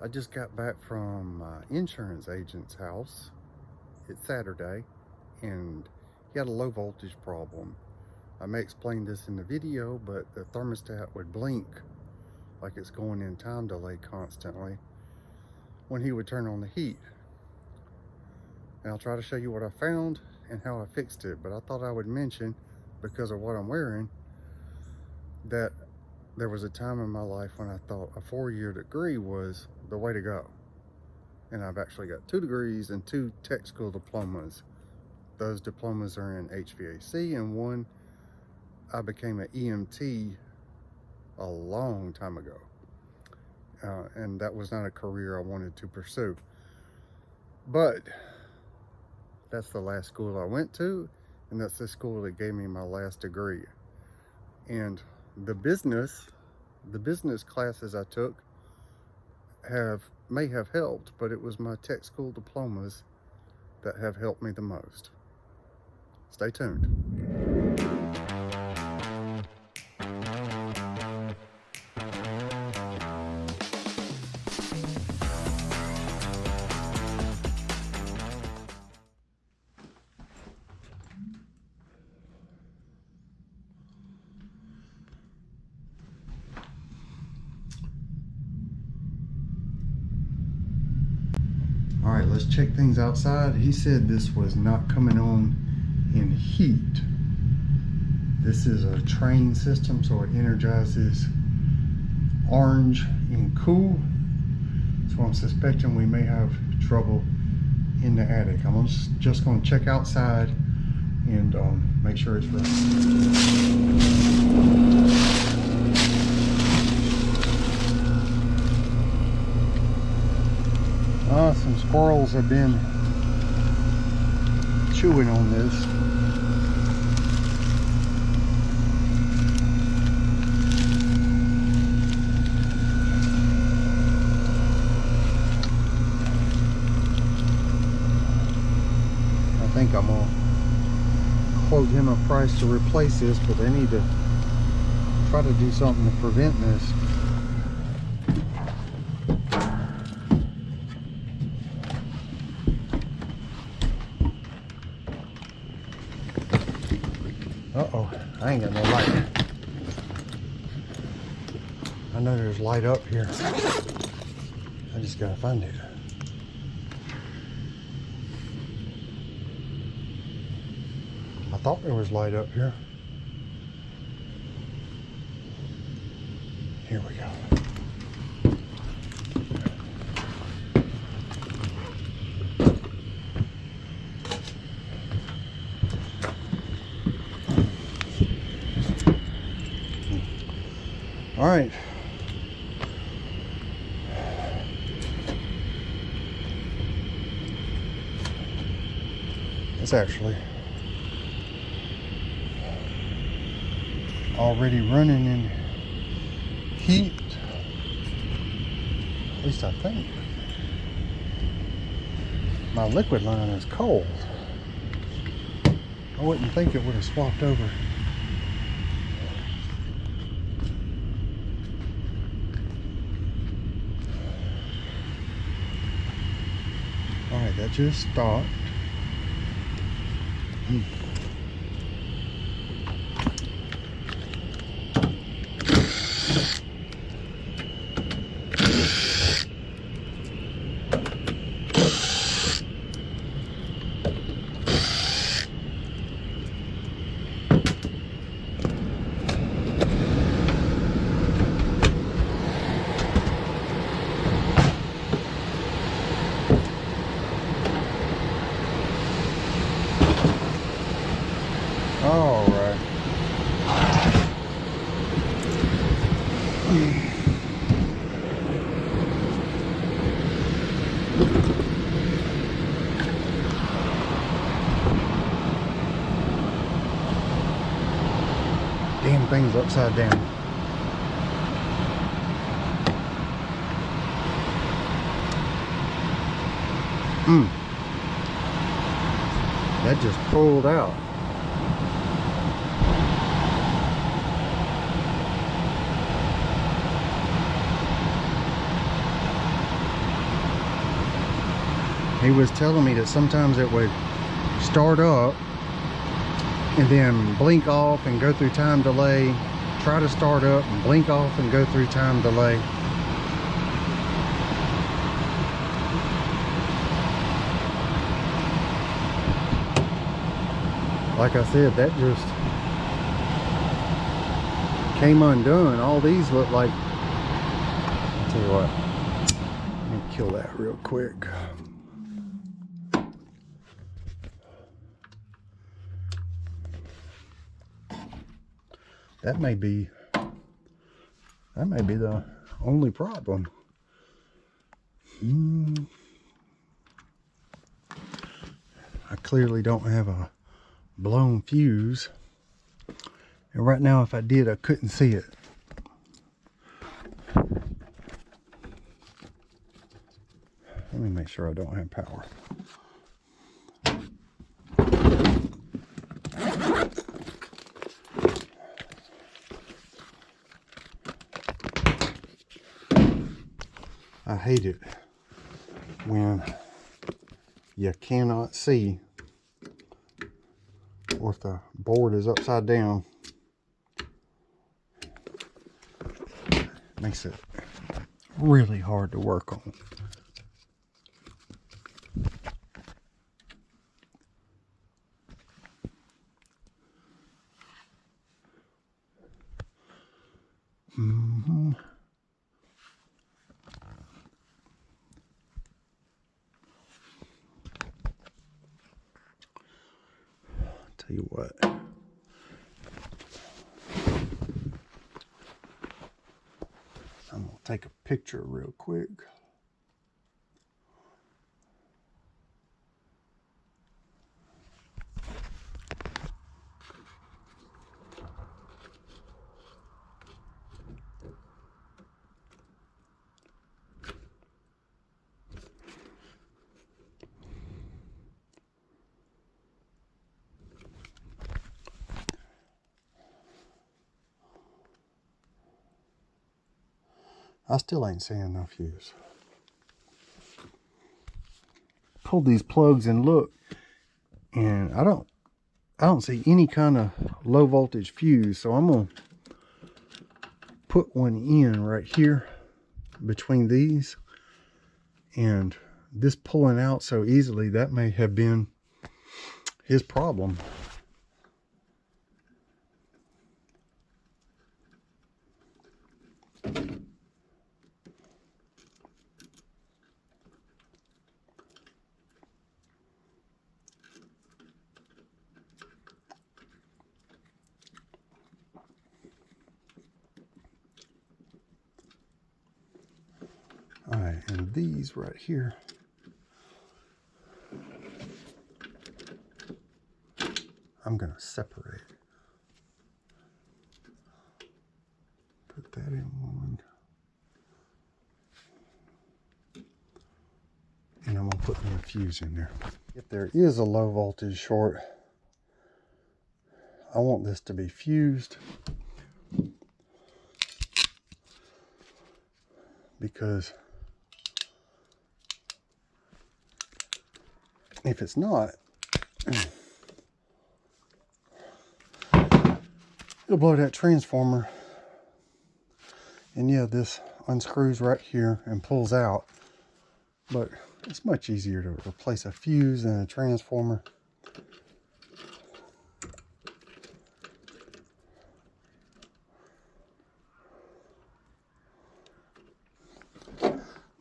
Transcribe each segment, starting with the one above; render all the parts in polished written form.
I just got back from my insurance agent's house. It's Saturday, and he had a low voltage problem. I may explain this in the video, but the thermostat would blink like it's going in time delay constantly when he would turn on the heat. And I'll try to show you what I found and how I fixed it, but I thought I would mention, because of what I'm wearing, that there was a time in my life when I thought a 4-year degree was the way to go. And I've actually got 2 degrees and 2 tech school diplomas. Those diplomas are in HVAC, and one I became an EMT a long time ago. And that was not a career I wanted to pursue. But that's the last school I went to, and that's the school that gave me my last degree. And the business classes I took may have helped, but it was my tech school diplomas that have helped me the most. Stay tuned. All right, let's check things outside. He said this was not coming on in heat. This is a Trane system, so it energizes orange in cool. So I'm suspecting we may have trouble in the attic. I'm just going to check outside and make sure it's running. Some squirrels have been chewing on this. I think I'm gonna quote him a price to replace this, but they need to try to do something to prevent this. Uh-oh, I ain't got no light. I know there's light up here. I just gotta find it. I thought there was light up here. Here we go. All right. It's actually already running in heat. At least I think. My liquid line is cold. I wouldn't think it would have swapped over. Alright, that just stopped. All right. Damn thing's upside down. That just pulled out. he was telling me that sometimes it would start up and then blink off and go through time delay, try to start up and blink off and go through time delay. Like I said, that just came undone. All these look like, I'll tell you what, let me kill that real quick. That may be the only problem. I clearly don't have a blown fuse, and right now if I did, I couldn't see it. Let me make sure I don't have power. I hate it when you cannot see, or if the board is upside down. Makes it really hard to work on. Tell you what, I'm gonna take a picture real quick. I still ain't seeing no fuse. Pulled these plugs and look, and I don't see any kind of low voltage fuse. So I'm gonna put one in right here between these, and this pulling out so easily, that may have been his problem. All right, and these right here, I'm gonna separate. Put that in one, and I'm gonna put me a fuse in there. If there is a low voltage short, I want this to be fused, because if it's not, it'll blow that transformer. And yeah, this unscrews right here and pulls out, but it's much easier to replace a fuse than a transformer.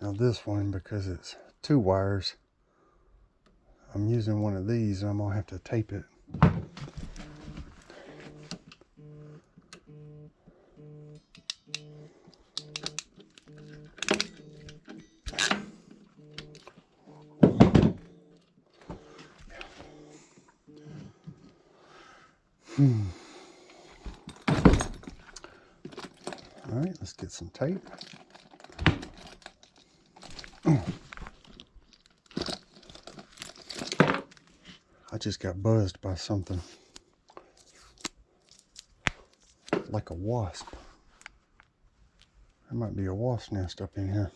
Now this one, because it's 2 wires, I'm using one of these, and I'm gonna have to tape it. All right, let's get some tape. I just got buzzed by something like a wasp. There might be a wasp nest up in here.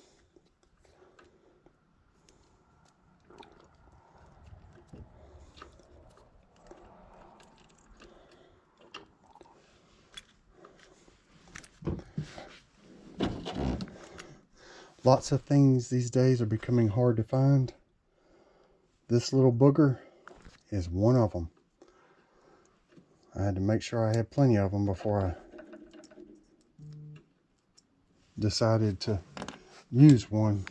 Lots of things these days are becoming hard to find. This little booger is one of them. I had to make sure I had plenty of them before I decided to use one.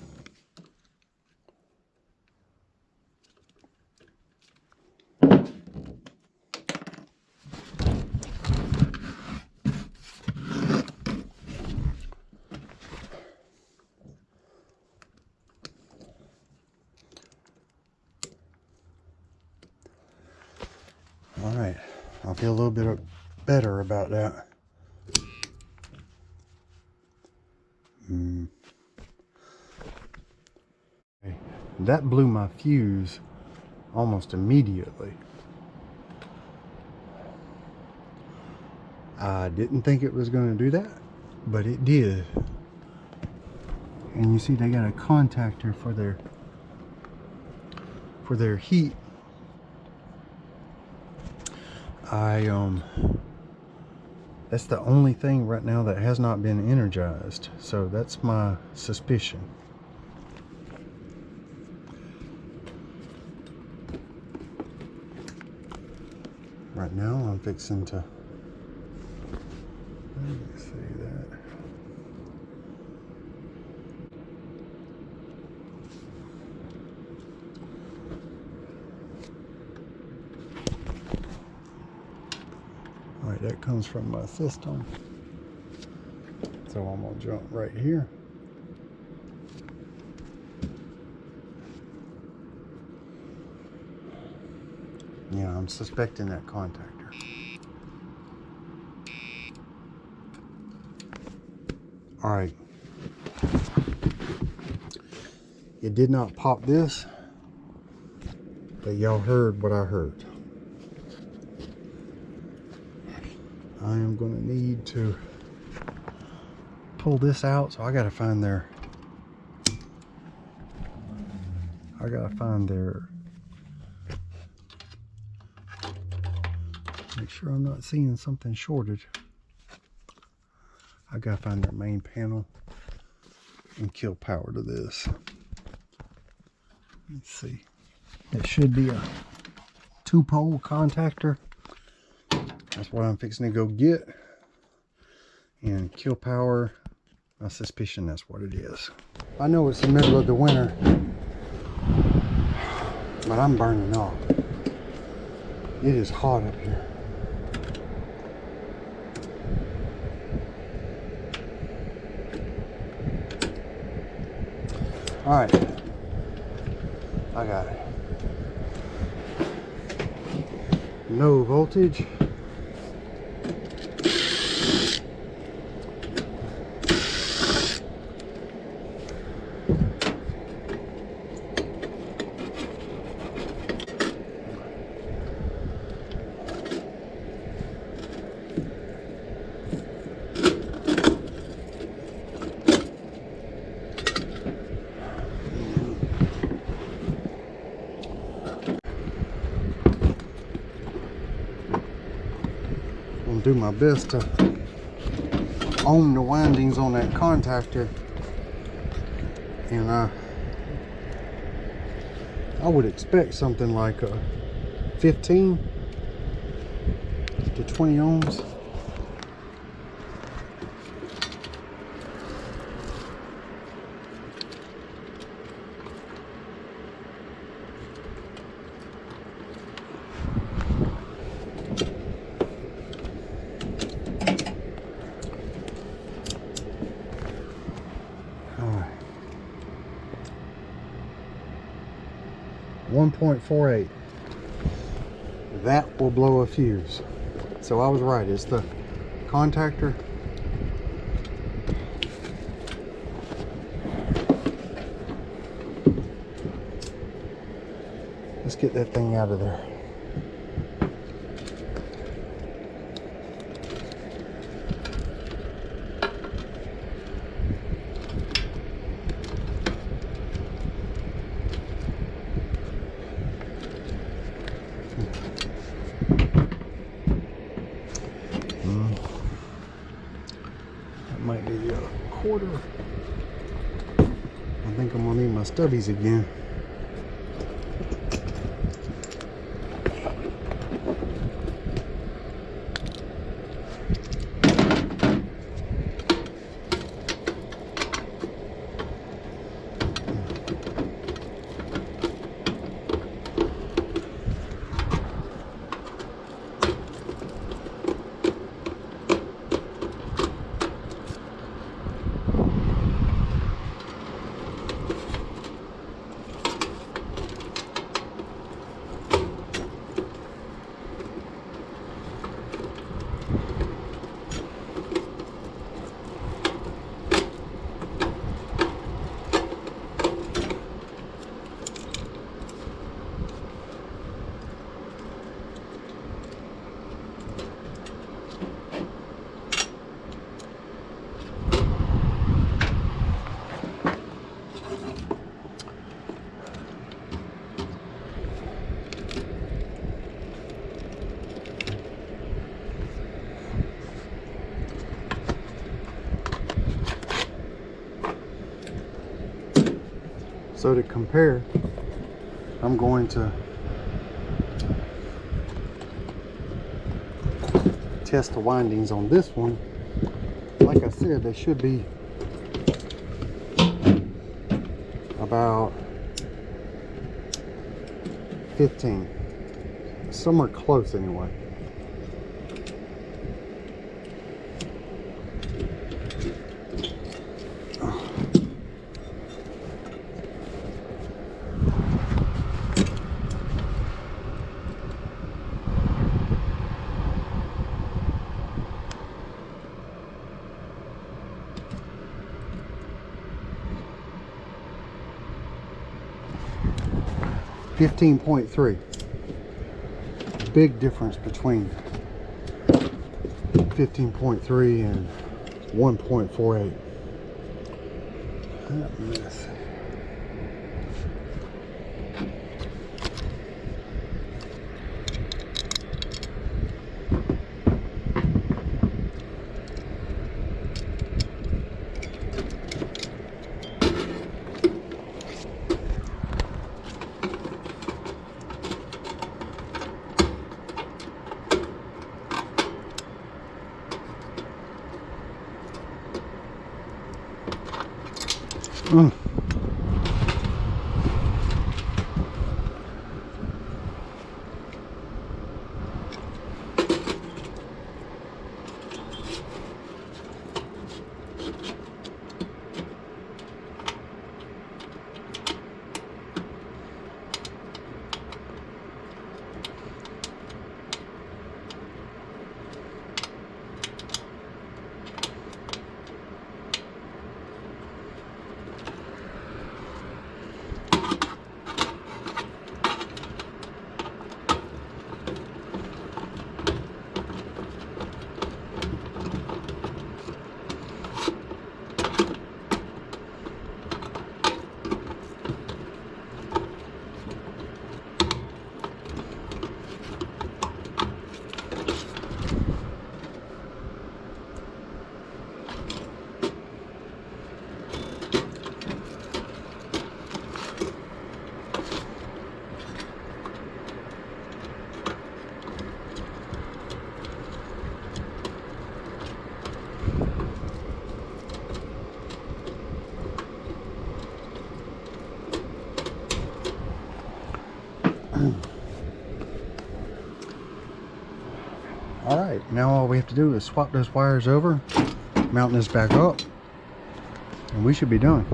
All right, I'll feel a little bit better about that. Okay. That blew my fuse almost immediately. I didn't think it was going to do that, but it did. And you see they got a contactor for their heat. That's the only thing right now that has not been energized, so that's my suspicion. Right now I'm fixing to, let me see that. Alright, that comes from my system. So I'm going to jump right here. Yeah, I'm suspecting that contactor. Alright. It did not pop this, but y'all heard what I heard. I am going to need to pull this out, so I got to find their make sure I'm not seeing something shorted. I got to find their main panel and kill power to this. Let's see. It should be a 2-pole contactor. That's what I'm fixing to go get and kill power. My suspicion that's what it is. I know it's the middle of the winter, but I'm burning off. It is hot up here. All right, I got it. Low voltage. Do my best to own the windings on that contactor, and I would expect something like a 15 to 20 ohms. All right. 1.48. That will blow a fuse. So I was right, it's the contactor. Let's get that thing out of there. That might be a quarter. think I'm gonna need my stubbies again. So to compare, I'm going to test the windings on this one. Like I said, they should be about 15, somewhere close anyway. .3. Big difference between 15.3 and 1.48. That mess. Alright, now all we have to do is swap those wires over, mount this back up, and we should be done.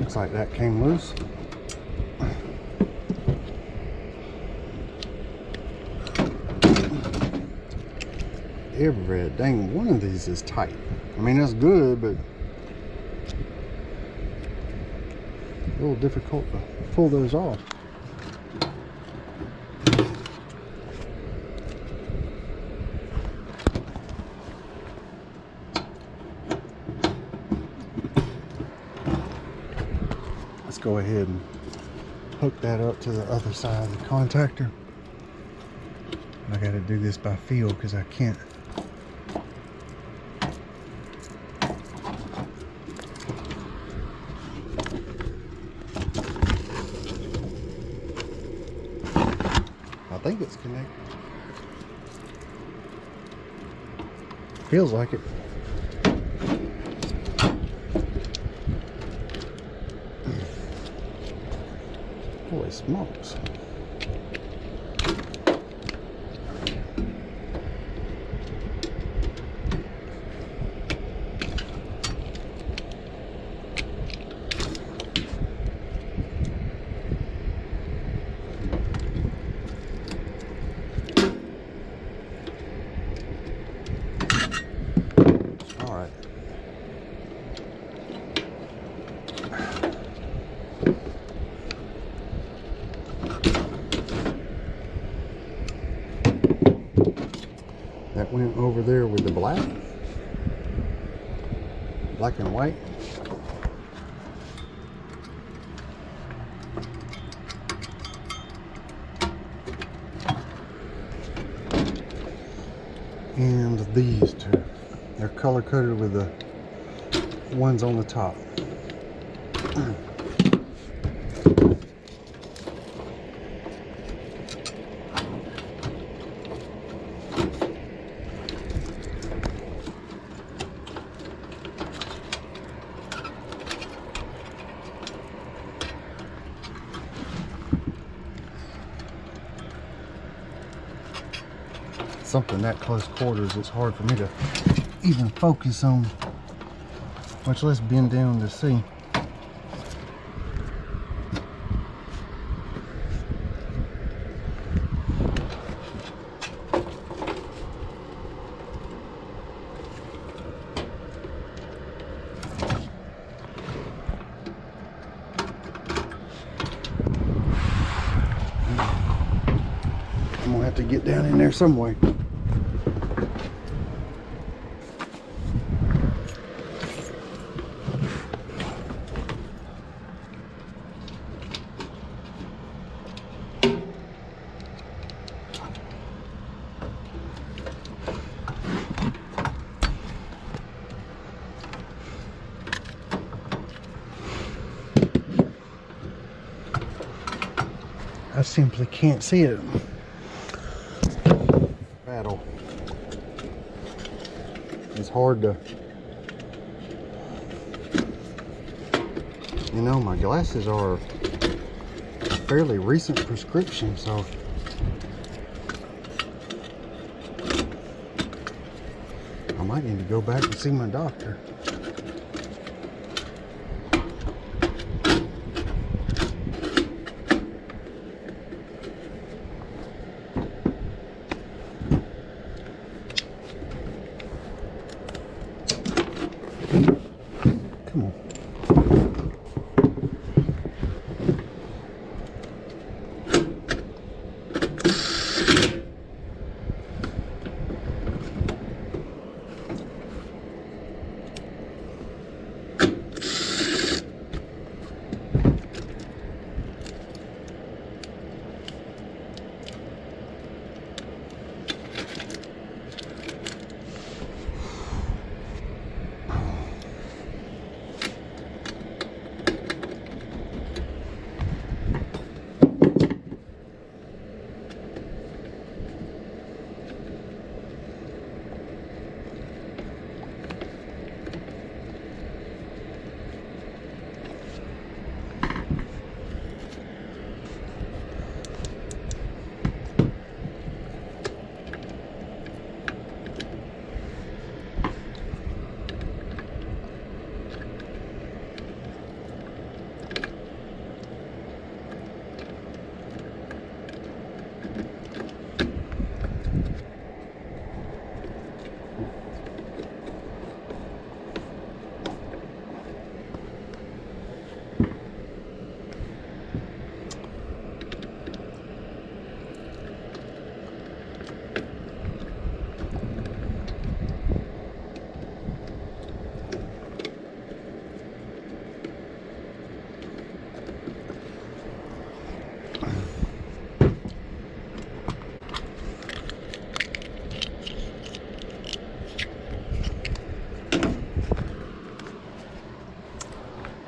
Looks like that came loose. every dang one of these is tight. I mean, that's good, but a little difficult to pull those off. Let's go ahead and hook that up to the other side of the contactor. I got to do this by feel because I can't. I think it's connected. Feels like it. Holy smokes. That went over there with the black and white. And these two, they're color coded with the ones on the top. Something that close quarters, it's hard for me to even focus on, much less bend down to see. I'm gonna have to get down in there some way. I simply can't see it. Battle. It's hard to, you know, my glasses are a fairly recent prescription, so I might need to go back and see my doctor. Come on.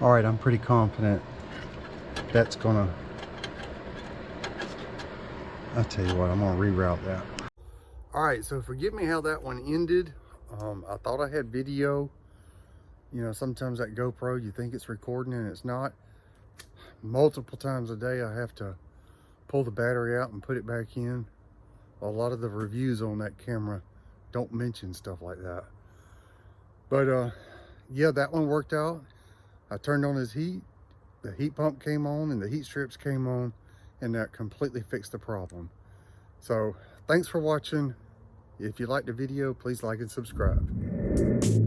All right, I'm pretty confident that's gonna, I'll tell you what, I'm gonna reroute that. All right, so forgive me how that one ended. I thought I had video. You know, sometimes that GoPro, you think it's recording and it's not. Multiple times a day I have to pull the battery out and put it back in. A lot of the reviews on that camera don't mention stuff like that. But yeah, that one worked out. I turned on his heat, the heat pump came on and the heat strips came on, and that completely fixed the problem. So thanks for watching. If you liked the video, please like and subscribe.